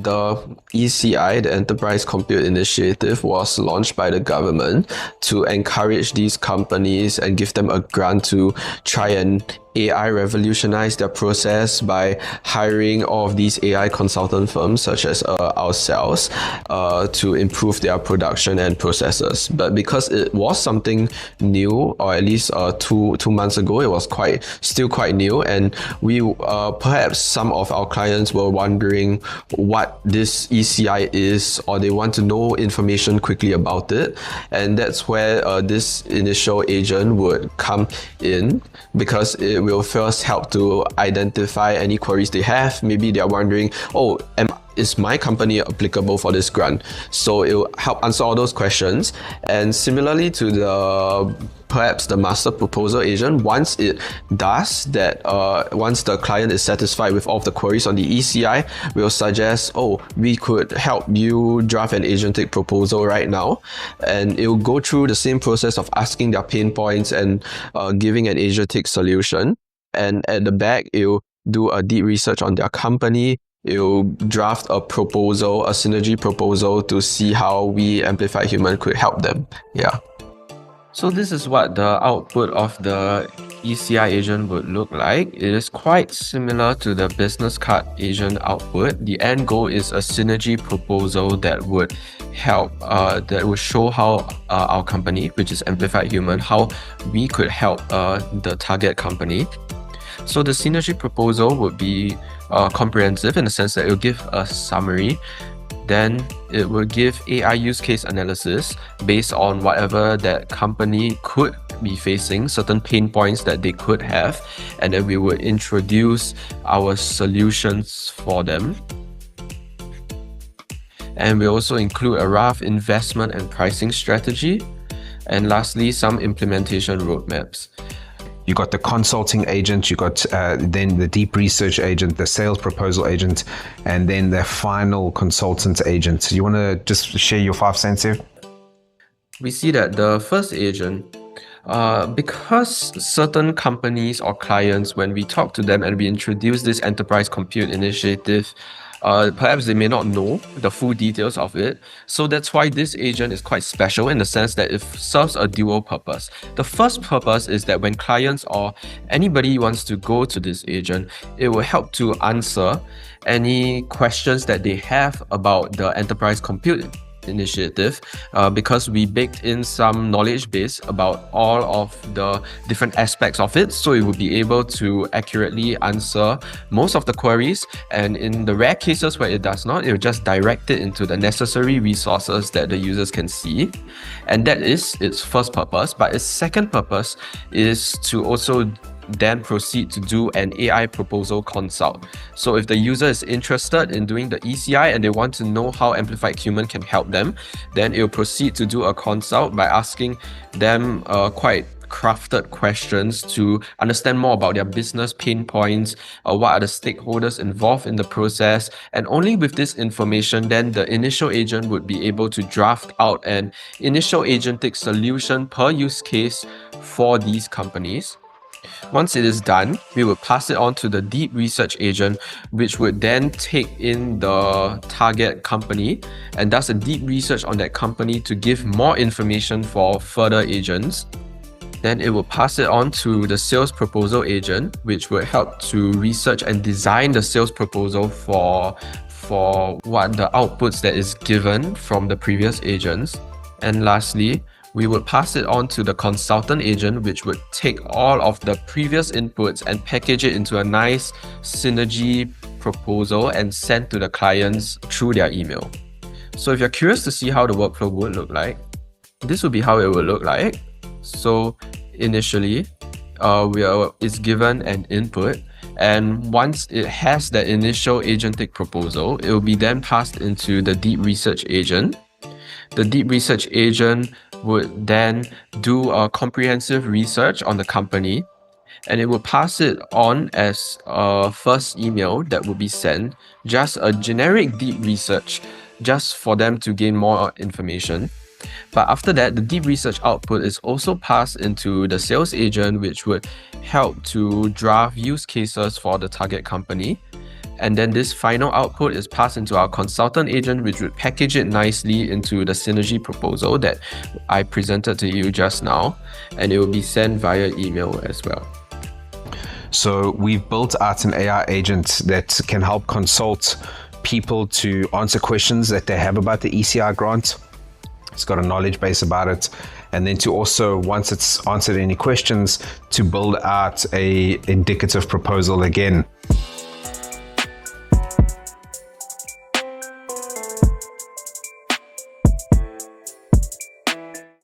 the ECI, the Enterprise Compute Initiative, was launched by the government to encourage these companies and give them a grant to try and AI revolutionize their process by hiring all of these AI consultant firms such as ourselves to improve their production and processes. But because it was something new, or at least two months ago, it was still quite new, and we perhaps some of our clients were wondering what this ECI is, or they want to know information quickly about it, and that's where this initial agent would come in, because it will first help to identify any queries they have. Maybe they're wondering, is my company applicable for this grant? So it will help answer all those questions. And similarly to perhaps the master proposal agent, once it does that, once the client is satisfied with all of the queries on the ECI, we'll suggest, we could help you draft an agentic proposal right now. And it will go through the same process of asking their pain points and giving an agentic solution. And at the back, it will do a deep research on their company. It'll draft a proposal, a synergy proposal, to see how we Amplified Human could help them. Yeah. So this is what the output of the ECI agent would look like. It is quite similar to the business card agent output. The end goal is a synergy proposal that would help, that would show how our company, which is Amplified Human, how we could help the target company. So the synergy proposal would be comprehensive in the sense that it will give a summary. Then it will give AI use case analysis based on whatever that company could be facing, certain pain points that they could have, and then we will introduce our solutions for them. And we also include a rough investment and pricing strategy, and lastly, some implementation roadmaps. You got the consulting agent, you got then the deep research agent, the sales proposal agent, and then the final consultant agent. You want to just share your 5 cents here? We see that the first agent, because certain companies or clients, when we talk to them and we introduce this enterprise compute initiative, perhaps they may not know the full details of it. So that's why this agent is quite special in the sense that it serves a dual purpose. The first purpose is that when clients or anybody wants to go to this agent, it will help to answer any questions that they have about the enterprise compute initiative, because we baked in some knowledge base about all of the different aspects of it, so it would be able to accurately answer most of the queries, and in the rare cases where it does not, it will just direct it into the necessary resources that the users can see. And that is its first purpose. But its second purpose is to also then proceed to do an AI proposal consult. So if the user is interested in doing the ECI and they want to know how Amplified Human can help them, then it will proceed to do a consult by asking them quite crafted questions to understand more about their business pain points, what are the stakeholders involved in the process, and only with this information then the initial agent would be able to draft out an initial agentic solution per use case for these companies. Once it is done, we will pass it on to the deep research agent, which would then take in the target company and does a deep research on that company to give more information for further agents. Then it will pass it on to the sales proposal agent, which will help to research and design the sales proposal for what the outputs that is given from the previous agents. And lastly, we would pass it on to the consultant agent, which would take all of the previous inputs and package it into a nice synergy proposal and send to the clients through their email. So if you're curious to see how the workflow would look like, this would be how it would look like. So initially, it's given an input, and once it has that initial agentic proposal, it will be then passed into the deep research agent. The deep research agent would then do a comprehensive research on the company, and it will pass it on as a first email that will be sent, just a generic deep research, just for them to gain more information. But after that, the deep research output is also passed into the sales agent, which would help to draft use cases for the target company. And then this final output is passed into our consultant agent, which would package it nicely into the synergy proposal that I presented to you just now, and it will be sent via email as well. So we've built out an AI agent that can help consult people to answer questions that they have about the ECI grant. It's got a knowledge base about it. And then to also, once it's answered any questions, to build out a indicative proposal again.